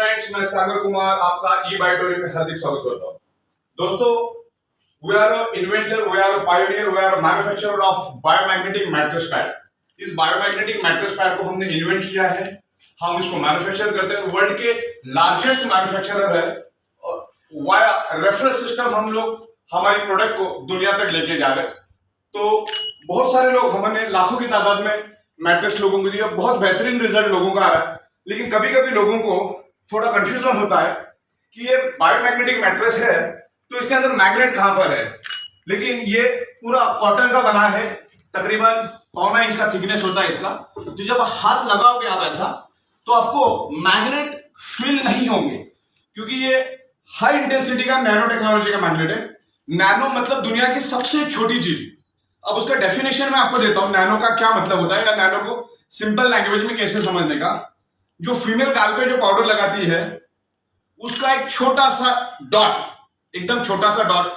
Friends, मैं सागर कुमार आपका ई बायोटोरी में हार्दिक स्वागत करता हूं। दोस्तों, we are inventor, we are pioneer, we are manufacturer of biomagnetic mattress pad. इस बायोमैग्नेटिक मैट्रेस पैड को हमने इन्वेंट किया है, हम इसको मैन्युफैक्चर करते हैं। वर्ल्ड के लार्जेस्ट मैन्युफैक्चरर है। वाया रेफरल सिस्टम हम लोग हमारी प्रोडक्ट को दुनिया तक लेके जा रहे हैं। तो बहुत सारे लोग, हमने लाखों की तादाद में मैट्रेस लोगों को दिया, बहुत बेहतरीन रिजल्ट लोगों का आ रहा है। लेकिन कभी कभी लोगों को थोड़ा कंफ्यूजन होता है कि ये बायोमैग्नेटिक मैट्रेस है तो इसके अंदर मैग्नेट कहां पर है। लेकिन ये पूरा कॉटन का बना है, तकरीबन 1.25 इंच का थिकनेस होता है इसका। तो जब हाथ लगाओगे आप ऐसा, तो आपको मैग्नेट फील नहीं होंगे, क्योंकि ये हाई इंटेंसिटी का नैनो टेक्नोलॉजी का मैग्नेट है। नैनो मतलब दुनिया की सबसे छोटी चीज। अब उसका डेफिनेशन मैं आपको देता हूं, नैनो का क्या मतलब होता है, या नैनो को सिंपल लैंग्वेज में कैसे समझने का। जो फीमेल गाल पे जो पाउडर लगाती है, उसका एक छोटा सा डॉट, एकदम छोटा सा डॉट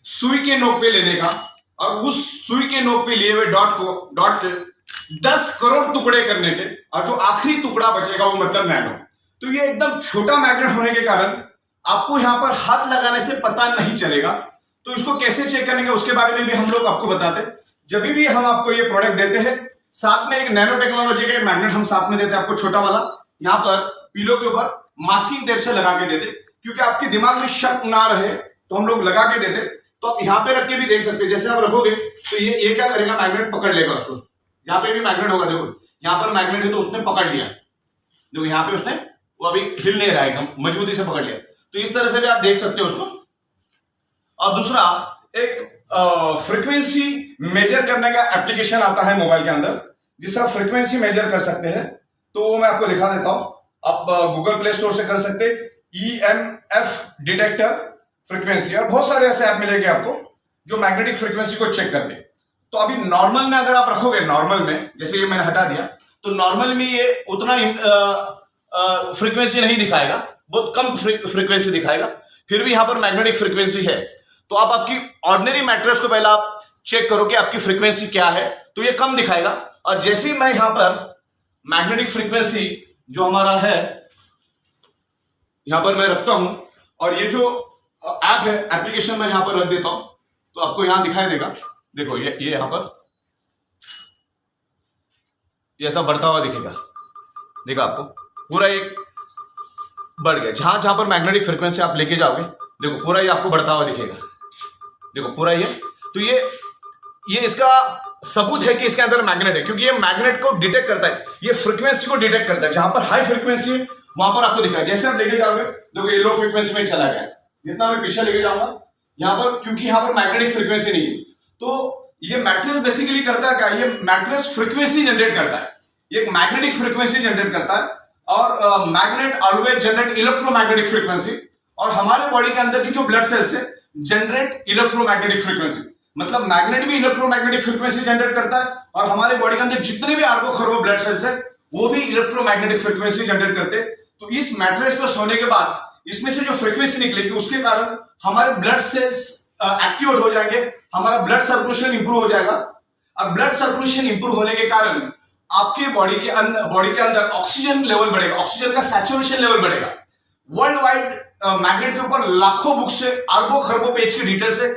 सुई के नोक पे लेने का, और उस सुई के नोक पे लिए हुए डॉट के 10 करोड़ टुकड़े करने के, और जो आखिरी टुकड़ा बचेगा वो मतलब नैनो। तो ये एकदम छोटा मैग्नेट होने के कारण आपको यहां पर हाथ लगाने से पता नहीं चलेगा। तो इसको कैसे चेक करने का, उसके बारे में भी हम लोग आपको बताते हैं। जब भी हम आपको ये प्रोडक्ट देते हैं, साथ में एक नैनो टेक्नोलॉजी का मैग्नेट हम साथ में देते हैं आपको, छोटा वाला, यहां पर पिलो के ऊपर मास्किंग टेप से लगा के देते, क्योंकि आपके दिमाग में शक ना रहे तो हम लोग लगा के देते। तो आप यहां पे रख के भी देख सकते हैं। जैसे आप रखोगे तो ये क्या करेगा, मैग्नेट पकड़ लेगा उसको। जहां पे भी मैग्नेट होगा, देखो यहां पर मैग्नेट है तो उसने पकड़ लिया, देखो यहां पे उसने, वो अभी हिल नहीं रहा है, एकदम मजबूती से पकड़ लिया। तो इस तरह से भी आप देख सकते हो उसको। और दूसरा, एक फ्रीक्वेंसी मेजर करने का एप्लीकेशन आता है मोबाइल के अंदर, जिससे आप फ्रीक्वेंसी मेजर कर सकते हैं। तो मैं आपको दिखा देता हूं। आप गूगल प्ले स्टोर से कर सकते हैं, EMF डिटेक्टर फ्रीक्वेंसी, और बहुत सारे ऐसे ऐप मिलेंगे आपको जो मैग्नेटिक फ्रीक्वेंसी को चेक कर दे। तो अभी नॉर्मल में अगर आप रखोगे, नॉर्मल में जैसे ये मैंने हटा दिया, तो नॉर्मल में ये उतना फ्रीक्वेंसी नहीं दिखाएगा, बहुत कम फ्रीक्वेंसी दिखाएगा। फिर भी यहां पर मैग्नेटिक फ्रीक्वेंसी है। तो आप आपकी ऑर्डिनरी मैट्रेस को पहले आप चेक करो कि आपकी फ्रीक्वेंसी क्या है, तो ये कम दिखाएगा। और जैसे ही मैं यहां पर मैग्नेटिक फ्रीक्वेंसी जो हमारा है यहां पर मैं रखता हूं, और ये जो ऐप है, एप्लीकेशन मैं यहां पर रख देता हूं, तो आपको यहां दिखाई देगा। देखो ये यहां पर ये ऐसा बढ़ता हुआ दिखेगा, देखो आपको पूरा एक बढ़ गया। जहां जहां पर मैग्नेटिक फ्रीक्वेंसी आप लेके जाओगे, देखो पूरा ये आपको बढ़ता हुआ दिखेगा, देखो पूरा ये। तो ये इसका सबूत है कि इसके अंदर मैग्नेट है, क्योंकि ये मैग्नेट को डिटेक्ट करता है, ये फ्रीक्वेंसी को डिटेक्ट करता है। जहां पर हाई फ्रीक्वेंसी है वहां पर आपको दिखा, जैसे आप लेके जाओगे, देखो ये लो फ्रीक्वेंसी में चला गया। जितना मैं पीछे लेके जाऊंगा यहां पर, क्योंकि यहां पर मैग्नेटिक फ्रीक्वेंसी नहीं है। तो ये मैट्रेस बेसिकली करता है क्या, ये मैट्रेस फ्रीक्वेंसी जनरेट करता है, ये मैग्नेटिक फ्रीक्वेंसी जनरेट करता है। और magnet always generate electromagnetic frequency, और हमारे बॉडी के अंदर की जो ब्लड सेल्स है जनरेट इलेक्ट्रोमैग्नेटिक फ्रीक्वेंसी। मतलब मैग्नेट भी इलेक्ट्रोमैग्नेटिक फ्रीक्वेंसी जनरेट करता है, और हमारे बॉडी के अंदर जितने भी अरबों खरबों ब्लड सेल्स है वो भी इलेक्ट्रोमैग्नेटिक फ्रीक्वेंसी जनरेट करते हैं। तो इस मैट्रेस पर सोने के बाद इसमें से जो फ्रीक्वेंसी निकलेगी, उसके कारण हमारे ब्लड सेल्स एक्टिवेट हो जाएंगे, हमारा ब्लड सर्कुलेशन इंप्रूव हो जाएगा। और ब्लड सर्कुलेशन इंप्रूव होने के कारण आपके बॉडी के अंदर ऑक्सीजन लेवल बढ़ेगा, ऑक्सीजन का सैचुरेशन लेवल बढ़ेगा। वर्ल्ड वाइड मैग्नेट के ऊपर लाखों बुक्स से, अरबों खरबों पेज की डिटेल्स है,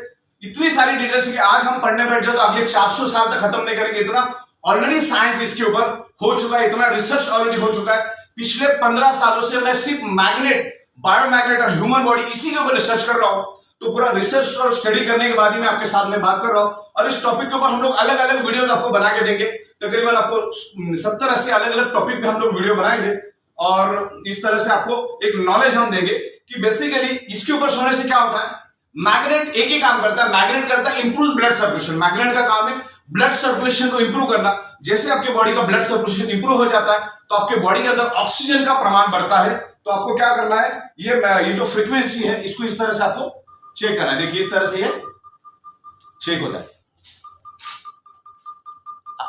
इतनी सारी डिटेल्स है कि आज हम पढ़ने बैठ जाए तो अगले 400 साल तक खत्म नहीं करेंगे। इतना ऑलरेडी साइंस इसके ऊपर हो चुका है, इतना रिसर्च ऑलरेडी हो चुका है। पिछले 15 सालों से मैं सिर्फ मैग्नेट, बायोमैग्नेट और ह्यूमन बॉडी, इसी के ऊपर रिसर्च कर रहा हूं। तो पूरा रिसर्च और स्टडी करने के बाद ही मैं आपके साथ में बात कर रहा हूं। और इस टॉपिक के ऊपर हम लोग अलग अलग वीडियोस आपको बना के देंगे। तकरीबन आपको 70-80 अलग अलग टॉपिक पे हम लोग वीडियो बनाएंगे, और इस तरह से आपको एक नॉलेज हम देंगे कि बेसिकली इसके ऊपर सोने से क्या होता है। मैग्नेट एक ही काम करता है, मैग्नेट करता है इंप्रूव ब्लड सर्कुलेशन। मैग्नेट का काम है ब्लड सर्कुलेशन को इंप्रूव करना। जैसे आपके बॉडी का ब्लड सर्कुलेशन इंप्रूव हो जाता है, तो आपके बॉडी के अंदर ऑक्सीजन का प्रमाण बढ़ता है। तो आपको क्या करना है, ये जो फ्रीक्वेंसी है इसको इस तरह से आपको चेक करना है। देखिए इस तरह से ये चेक होता है।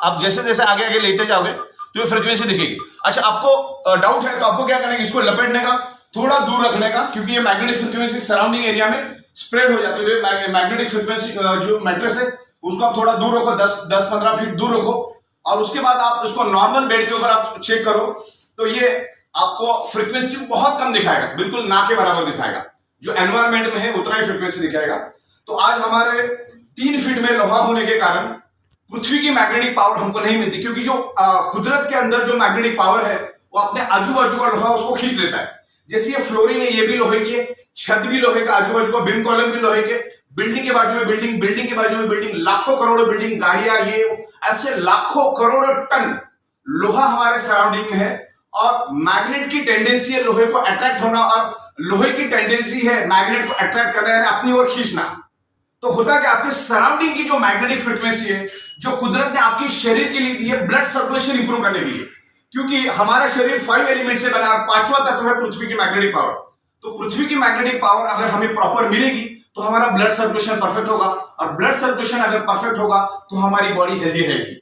आप जैसे जैसे आगे आगे लेते जाओगे तो ये फ्रीक्वेंसी दिखेगी। अच्छा, आपको डाउट है तो आपको क्या करना है, इसको लपेटने का, थोड़ा दूर रखने का, क्योंकि ये मैग्नेटिक फ्रीक्वेंसी सराउंडिंग एरिया में स्प्रेड हो जाती है। मैग्नेटिक फ्रीक्वेंसी जो मैट्रेस है उसको आप थोड़ा दूर रखो, 10-15 फीट दूर रखो। और उसके बाद आप उसको नॉर्मल बेड के ऊपर आप चेक करो, तो ये आपको फ्रीक्वेंसी बहुत कम दिखाएगा, बिल्कुल ना के बराबर दिखाएगा, जो एनवायरमेंट में है उतना ही फ्रीक्वेंसी दिखाएगा। तो आज हमारे 3 फीट में लोहा होने के कारण पृथ्वी की मैग्नेटिक पावर हमको नहीं मिलती, क्योंकि जो कुदरत के अंदर जो मैग्नेटिक पावर है वो अपने आजू बाजू का लोहा उसको खींच लेता है। जैसे ये फ्लोरिंग है, ये भी लोहे की है, छत भी लोहे का, आजू बाजू का बीम कॉलम भी लोहे के, बिल्डिंग के बाजू में बिल्डिंग, बिल्डिंग के बाजू में बिल्डिंग, लाखों करोड़ों बिल्डिंग, गाड़ियां, ये ऐसे लाखों करोड़ों टन लोहा हमारे सराउंडिंग में है। और मैग्नेट की टेंडेंसी है लोहे को अट्रैक्ट होना, और लोहे की टेंडेंसी है मैग्नेट को अट्रैक्ट करना, यानी अपनी ओर खींचना। तो होता कि आपके सराउंडिंग की जो मैग्नेटिक फ्रीक्वेंसी है, जो कुदरत ने आपके शरीर के लिए दी है ब्लड सर्कुलेशन इंप्रूव करने के लिए, क्योंकि हमारा शरीर 5 एलिमेंट से बना, 5वां तत्व है पृथ्वी की मैग्नेटिक पावर। तो पृथ्वी की मैग्नेटिक पावर अगर हमें प्रॉपर मिलेगी तो हमारा ब्लड सर्कुलेशन परफेक्ट होगा, और ब्लड सर्कुलेशन अगर परफेक्ट होगा तो हमारी बॉडी हेल्दी रहेगी।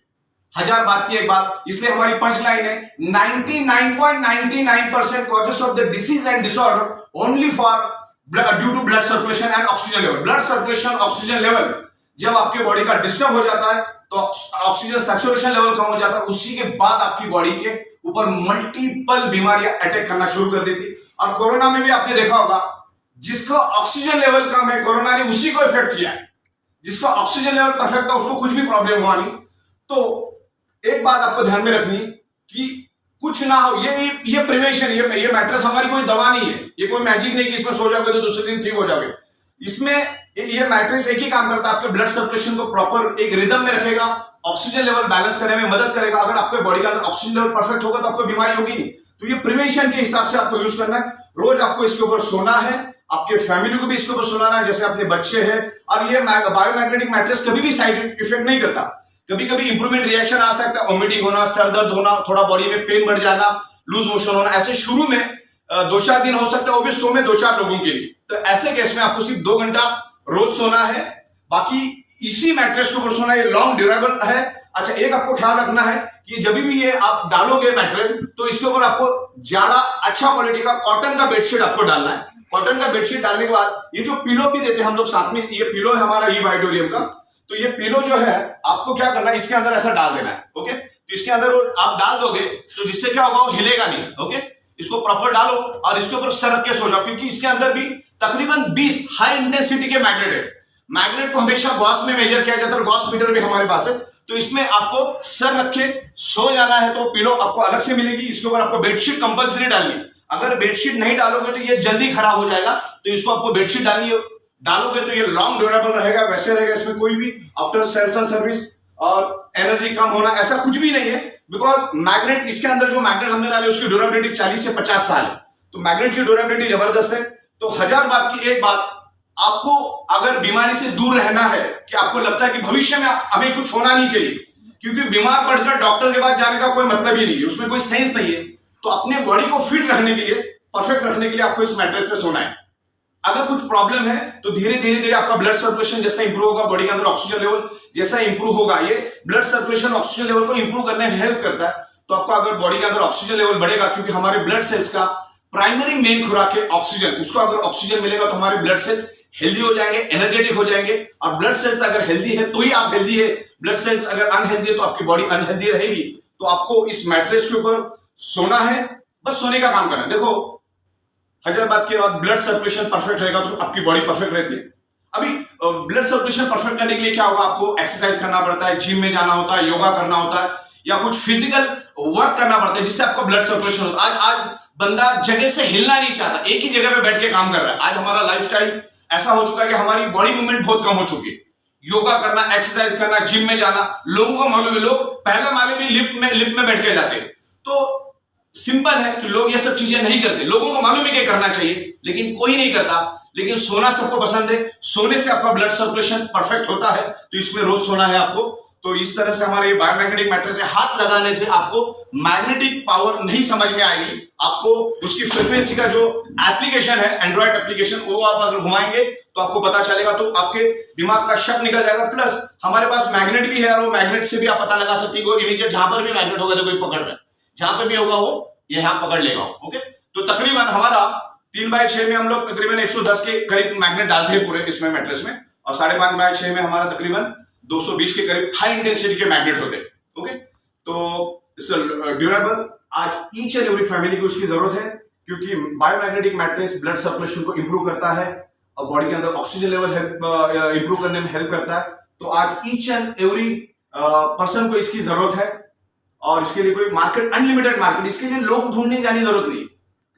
1000 बात की एक बात, इसलिए हमारी पंच लाइन है 99.99% causes of the disease and disorder only for due to blood circulation and oxygen level. Blood circulation, oxygen level जब आपके बॉडी का डिस्टर्ब हो जाता है तो ऑक्सीजन सैचुरेशन लेवल कम हो जाता है, उसी के बाद आपकी बॉडी के ऊपर मल्टीपल बीमारियां अटैक करना शुरू कर देती। और कोरोना में भी आपने देखा होगा, जिसका ऑक्सीजन लेवल कम है कोरोना ने उसी को इफेक्ट किया है, जिसका ऑक्सीजन लेवल परफेक्ट था उसको कुछ भी प्रॉब्लम हुआ नहीं। तो एक बात आपको ध्यान में रखनी कि कुछ ना हो, ये प्रिवेंशन, ये मैट्रेस हमारी कोई दवा नहीं है, ये कोई मैजिक नहीं कि इसमें सो जाओगे तो दूसरे दिन ठीक हो जाओगे। इसमें ये मैट्रेस एक ही काम करता है, आपके ब्लड सर्कुलेशन को प्रॉपर एक रिदम में रखेगा, ऑक्सीजन लेवल बैलेंस करने में मदद करेगा। अगर आपके बॉडी के अंदर ऑक्सीजन लेवल परफेक्ट होगा तो आपको बीमारी होगी नहीं। तो ये प्रिवेंशन के हिसाब से आपको यूज करना है। रोज आपको इसके ऊपर सोना है, आपके फैमिली को भी इसके ऊपर सोना है, जैसे अपने बच्चे हैं। और ये बायोमैग्नेटिक मैट्रेस कभी भी साइड इफेक्ट नहीं करता। कभी कभी इंप्रूवमेंट रिएक्शन आ सकता है, वोमिटिंग होना, सर दर्द होना, थोड़ा बॉडी में पेन बढ़ जाना, लूज मोशन होना, ऐसे शुरू में 2-4 दिन हो सकता है, वो भी 100 में 2-4 लोगों के लिए। तो ऐसे केस में आपको सिर्फ 2 घंटा रोज सोना है, बाकी इसी मैट्रेस के ऊपर सोना, ये लॉन्ग ड्यूरेबल है। अच्छा, एक आपको ख्याल रखना है कि जब भी ये आप डालोगे मैट्रेस तो इसके ऊपर आपको ज्यादा अच्छा क्वालिटी का कॉटन का बेडशीट आपको डालना है। कॉटन का बेडशीट डालने के बाद ये जो पिलो भी देते हैं हम लोग साथ में, ये पिलो है हमारा ई-वाइटोरियम का। तो ये पिलो जो है आपको क्या करना है, इसके अंदर ऐसा डाल देना है। ओके, तो इसके अंदर आप डाल दोगे तो जिससे क्या होगा, वो हिलेगा नहीं। ओके, इसको प्रॉपर डालो और इसके ऊपर सर रख के सो जाओ, क्योंकि इसके अंदर भी तकरीबन 20 हाई इंटेंसिटी के मैग्नेट है। मैग्नेट को हमेशा गॉस में मेजर किया जाता है, गॉस मीटर भी हमारे पास है। तो इसमें आपको सर रख के सो जाना है, तो पिलो आपको अलग से मिलेगी। इसके ऊपर आपको बेडशीट कंपल्सरी डालनी। अगर बेडशीट नहीं डालोगे तो ये जल्दी खराब हो जाएगा, तो इसको आपको बेडशीट डालोगे तो ये लॉन्ग ड्यूरेबल रहेगा, वैसे रहेगा। इसमें कोई भी आफ्टर सेल्स एंड सर्विस और एनर्जी कम होना ऐसा कुछ भी नहीं है, बिकॉज मैग्नेट, इसके अंदर जो मैग्नेट हमने डाले उसकी ड्यूरेबिलिटी 40 से 50 साल है। तो मैग्नेट की ड्यूरेबिलिटी जबरदस्त है। तो 1000 बात की एक बात, आपको अगर बीमारी से दूर रहना है, कि आपको लगता है कि भविष्य में हमें कुछ होना नहीं चाहिए, क्योंकि बीमार पड़कर डॉक्टर के पास जाने का कोई मतलब ही नहीं है, उसमें कोई सेंस नहीं है। तो अपने बॉडी को फिट रखने के लिए, परफेक्ट रखने के लिए आपको इस मैट्रेस पे सोना है। अगर कुछ प्रॉब्लम है तो धीरे धीरे आपका ब्लड सर्कुलेशन जैसा इंप्रूव होगा, बॉडी के अंदर ऑक्सीजन लेवल जैसा इंप्रूव होगा, ये ब्लड सर्कुलेशन ऑक्सीजन लेवल को इंप्रूव करने में हेल्प करता है। तो आपका अगर बॉडी के अंदर ऑक्सीजन लेवल बढ़ेगा, क्योंकि हमारे ब्लड सेल्स का प्राइमरी मेन खुराक है ऑक्सीजन, उसको अगर ऑक्सीजन मिलेगा तो हमारे ब्लड सेल्स हेल्दी हो जाएंगे, एनर्जेटिक हो जाएंगे। और ब्लड सेल्स अगर हेल्दी है तो ही आप हेल्दी है, ब्लड सेल्स अगर अनहेल्दी है तो आपकी बॉडी अनहेल्दी रहेगी। तो आपको इस मैट्रेस के ऊपर सोना है, बस सोने का काम करना है। देखो, 1000 बात के बाद ब्लड सर्कुलेशन परफेक्ट रहेगा तो आपकी बॉडी परफेक्ट रहती है। अभी ब्लड सर्कुलेशन परफेक्ट करने के लिए क्या होगा, आपको एक्सरसाइज करना पड़ता है, जिम में जाना होता है, योगा करना होता है, या कुछ फिजिकल वर्क करना पड़ता है जिससे आपका ब्लड सर्कुलेशन होता है। आज बंदा जगह से हिलना नहीं चाहता, एक ही जगह पे बैठ के काम कर रहा है। आज हमारा लाइफस्टाइल ऐसा हो चुका है कि हमारी बॉडी मूवमेंट बहुत कम हो चुकी है। योगा करना, एक्सरसाइज करना, जिम में जाना, लोगों को मालूम है, लोग पहले माले भी लिफ्ट में बैठ के जाते हैं। तो सिंपल है कि लोग ये सब चीजें नहीं करते, लोगों को मालूम है कि करना चाहिए लेकिन कोई नहीं करता। लेकिन सोना सबको पसंद है, सोने से आपका ब्लड सर्कुलेशन परफेक्ट होता है, तो इसमें रोज सोना है आपको। तो इस तरह से हमारे बायोमैग्नेटिक मैट्रेस से हाथ लगाने से आपको मैग्नेटिक पावर नहीं समझ में आएगी, आपको उसकी फ्रीक्वेंसी का जो एप्लीकेशन है, एंड्रॉइड एप्लीकेशन, वो आप अगर घुमाएंगे तो आपको पता चलेगा, तो आपके दिमाग का शक निकल जाएगा। प्लस हमारे पास मैग्नेट भी है, और वो मैग्नेट से भी आप पता लगा सकते हो इमीडिएट, जहां पर भी मैग्नेट होगा तो कोई पकड़ रहा है, जहां पे भी होगा वो ये यहां पकड़ लेगा। ओके, तो तकरीबन हमारा 3/6 में हम लोग तकरीबन 110 के करीब मैग्नेट डालते हैं पूरे इसमें मैट्रेस में, और 5.5/6 में हमारा तकरीबन 220 के करीब हाई इंटेंसिटी के मैग्नेट होते हैं। ओके, तो ड्यूरेबल। आज ईच एंड एवरी फैमिली को उसकी जरूरत है, क्योंकि बायोमैग्नेटिक मैट्रेस ब्लड सर्कुलेशन को इंप्रूव करता है और बॉडी के अंदर ऑक्सीजन लेवल इंप्रूव करने में हेल्प करता है। तो आज ईच एंड एवरी पर्सन को इसकी जरूरत है, और इसके लिए कोई मार्केट, अनलिमिटेड मार्केट, इसके लिए लोग ढूंढने जाने की जरूरत नहीं।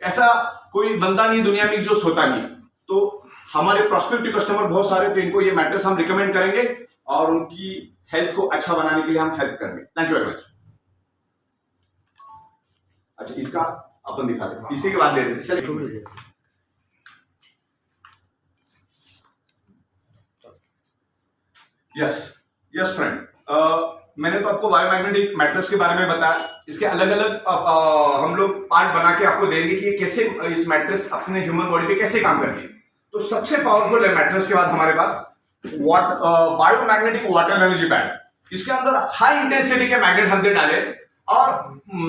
ऐसा कोई बंदा नहीं दुनिया में जो सोता नहीं। तो हमारे प्रोस्पेक्टिव कस्टमर बहुत सारे, तो इनको ये मैट्रेस हम रिकमेंड करेंगे और उनकी हेल्थ को अच्छा बनाने के लिए हम हेल्प करेंगे। Thank you very much. अच्छा, इसका अपन दिखा दें, इसी के बाद ले रहे हैं। यस फ्रेंड, मैंने तो आपको बायोमैग्नेटिक मैट्रेस के बारे में बताया। इसके अलग अलग हम लोग पार्ट बना के आपको देंगे कि कैसे इस मैट्रेस अपने ह्यूमन बॉडी पे कैसे काम करती है। तो सबसे पावरफुल है मैट्रेस के बाद हमारे पास बायोमैग्नेटिक वाटर एनर्जी पैड। इसके अंदर हाई इंटेंसिटी के मैग्नेट हमने डाले, और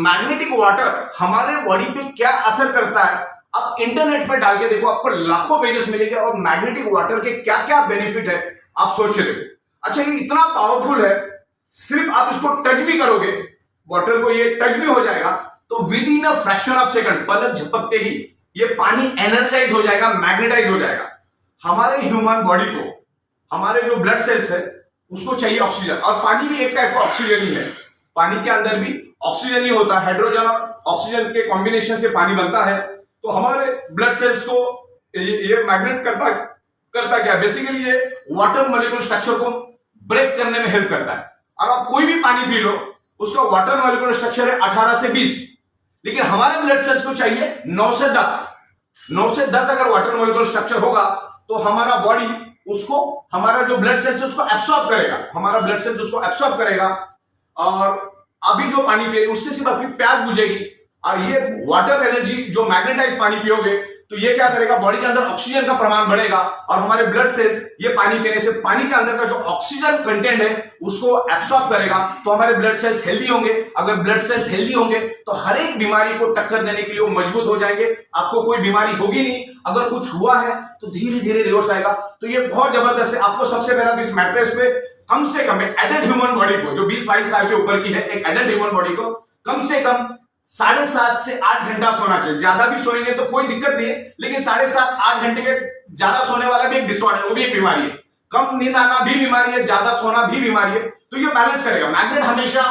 मैग्नेटिक वाटर हमारे बॉडी पे क्या असर करता है आप इंटरनेट पे डाल के देखो, आपको लाखों पेजेस मिलेंगे, और मैग्नेटिक वाटर के क्या क्या बेनिफिट है आप सोच ले। अच्छा, ये इतना पावरफुल है, सिर्फ आप इसको टच भी करोगे, वाटर को ये टच भी हो जाएगा, तो within a fraction of second, पलक झपकते ही ये पानी एनर्जाइज हो जाएगा, मैग्नेटाइज हो जाएगा। हमारे ह्यूमन बॉडी को, हमारे जो ब्लड सेल्स है उसको चाहिए ऑक्सीजन, और पानी भी एक टाइप का ऑक्सीजन ही है। पानी के अंदर भी ऑक्सीजन ही होता है, हाइड्रोजन और ऑक्सीजन के कॉम्बिनेशन से पानी बनता है। तो हमारे ब्लड सेल्स को ये मैग्नेट करता क्या, बेसिकली ये वाटर मॉलिक्यूल स्ट्रक्चर को ब्रेक करने में हेल्प करता है। और आप कोई भी पानी पी लो, उसका वाटर मॉलिक्यूल स्ट्रक्चर है 18 से 20, लेकिन हमारे ब्लड सेल्स को चाहिए 9 से 10। 9 से 10 अगर वाटर मॉलिक्यूल स्ट्रक्चर होगा तो हमारा बॉडी उसको, हमारा जो ब्लड सेल्स है उसको एब्सॉर्ब करेगा, हमारा ब्लड सेल्स उसको एब्सॉर्ब करेगा, और अभी जो पानी पिए उससे सिर्फ आपकी प्यास बुझेगी। और ये वाटर एनर्जी जो मैग्नेटाइज पानी पियोगे तो ये क्या करेगा, बॉडी के अंदर ऑक्सीजन का प्रमाण बढ़ेगा, और हमारे ब्लड सेल्स ये पानी पीने से पानी के अंदर का जो ऑक्सीजन कंटेंट है उसको एब्सॉर्ब करेगा, तो हमारे ब्लड सेल्स हेल्दी होंगे। अगर ब्लड सेल्स हेल्दी होंगे तो हर एक बीमारी को टक्कर देने के लिए वो मजबूत हो जाएंगे, आपको कोई बीमारी होगी नहीं। अगर कुछ हुआ है तो धीरे धीरे रिवर्स आएगा। तो ये बहुत जबरदस्त है। आपको सबसे पहला इस मैट्रेस पे कम से कम एक एडल्ट ह्यूमन बॉडी को, जो 20-22 साल के ऊपर की है, एक एडल्ट ह्यूमन बॉडी को कम से कम 7.5 से 8 घंटा सोना चाहिए। ज्यादा भी सोएंगे तो कोई दिक्कत नहीं है, लेकिन 7.5-8 घंटे के ज्यादा सोने वाला भी एक डिसऑर्डर, वो भी एक बीमारी है। कम नींद आना भी बीमारी है, ज्यादा सोना भी बीमारी है। तो ये बैलेंस करेगा। मैग्नेट हमेशा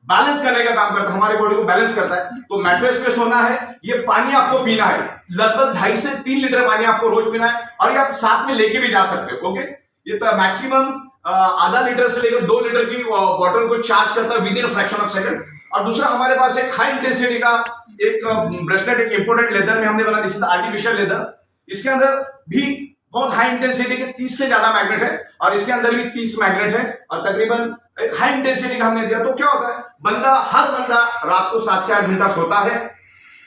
बैलेंस करने का काम करता है, हमारे बॉडी को बैलेंस करता है। तो मैट्रेस पे सोना है, ये पानी आपको पीना है, लगभग 2.5 से 3 लीटर पानी आपको रोज पीना है, और ये आप साथ में लेके भी जा सकते हो। ओके, ये मैक्सिमम आधा लीटर से लेकर 2 लीटर की बॉटल को चार्ज करता है with in fraction of second. और दूसरा, हमारे पास एक हाई इंटेंसिटी का एक ब्रेसलेट, एक इंपोर्टेड लेदर में हमने बना, दिस इज आर्टिफिशियल लेदर। इसके अंदर भी बहुत हाई इंटेंसिटी के 30 से ज्यादा मैग्नेट है, और इसके अंदर भी 30 मैग्नेट है, और तकरीबन एक हाई इंटेंसिटी का हमने दिया। तो क्या होता है, हर बंदा रात को 7 से 8 घंटा सोता है,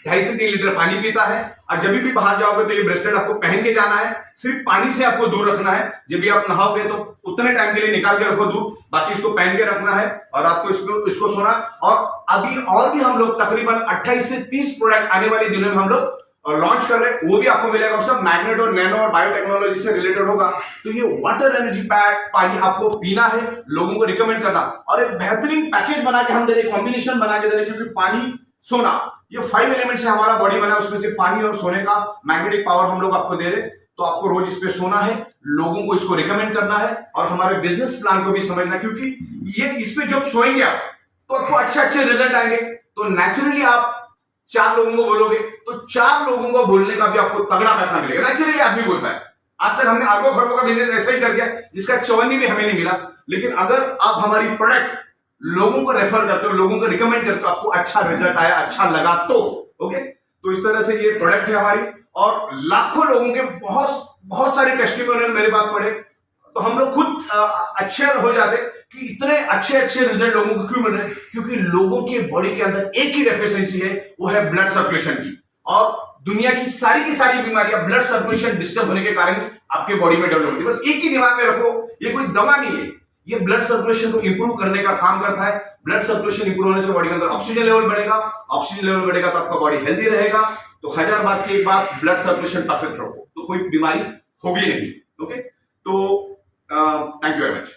2.5 से 3 लीटर पानी पीता है, और जब भी बाहर जाओगे तो ये ब्रेसलेट आपको पहन के जाना है। सिर्फ पानी से आपको दूर रखना है। जब भी आप नहाओगे तो उतने टाइम के लिए निकाल के रखो दूर, बाकी इसको पहन के रखना है, और रात को इसको सोना। और अभी और भी हम लोग तकरीबन 28 से 30 प्रोडक्ट आने वाली दिनों में हम लोग लॉन्च कर रहे हैं, वो भी आपको मिलेगा। और सब मैग्नेट और नैनो और बायोटेक्नोलॉजी से रिलेटेड होगा। तो ये वाटर एनर्जी पैड पानी आपको पीना है, लोगों को रिकमेंड करना, और एक बेहतरीन पैकेज बना के हम दे रहे, कॉम्बिनेशन बना के दे रहे, क्योंकि पानी सोना ये 5 एलिमेंट से हमारा बॉडी बना है, उसमें से पानी और सोने का मैग्नेटिक पावर हम लोग आपको दे रहे। तो आपको रोज इस पे सोना है, लोगों को इसको रिकमेंड करना है, और हमारे बिजनेस प्लान को भी समझना, क्योंकि ये इस पे जब सोएंगे आप तो आपको अच्छे रिजल्ट आएंगे। तो नेचुरली आप 4 लोगों को बोलोगे तो 4 लोगों को बोलने का भी आपको तगड़ा पैसा मिलेगा। नेचुरली आदमी बोलता है। आज तक हमने अरबों खरबों का बिजनेस ऐसा ही कर दिया, जिसका चवन्नी भी हमें नहीं मिला। लेकिन अगर आप हमारी प्रोडक्ट लोगों को रेफर करते हो, लोगों को रिकमेंड करते हो, आपको अच्छा रिजल्ट आया, अच्छा लगा तो ओके। तो इस तरह से ये प्रोडक्ट है हमारी, और लाखों लोगों के बहुत सारे टेस्टिमोनियल मेरे पास पड़े। तो हम लोग खुद अच्छे हो जाते कि इतने अच्छे रिजल्ट लोगों को क्यों मिल रहे हैं, क्योंकि लोगों के बॉडी के अंदर एक ही डेफिशिएंसी है, वो है ब्लड सर्कुलेशन की। और दुनिया की सारी बीमारियां ब्लड सर्कुलेशन डिस्टर्ब होने के कारण आपके बॉडी में डेवलप होती है। बस एक ही दिमाग में रखो, ये कोई दवा नहीं है, ये ब्लड सर्कुलेशन को इंप्रूव करने का काम करता है। ब्लड सर्कुलेशन इंप्रूव होने से बॉडी के अंदर ऑक्सीजन लेवल बढ़ेगा, ऑक्सीजन लेवल बढ़ेगा तो आपका बॉडी हेल्दी रहेगा। तो 1000 बात की एक बात, ब्लड सर्कुलेशन परफेक्ट रखो तो कोई बीमारी होगी नहीं। ओके, तो थैंक यू वेरी मच।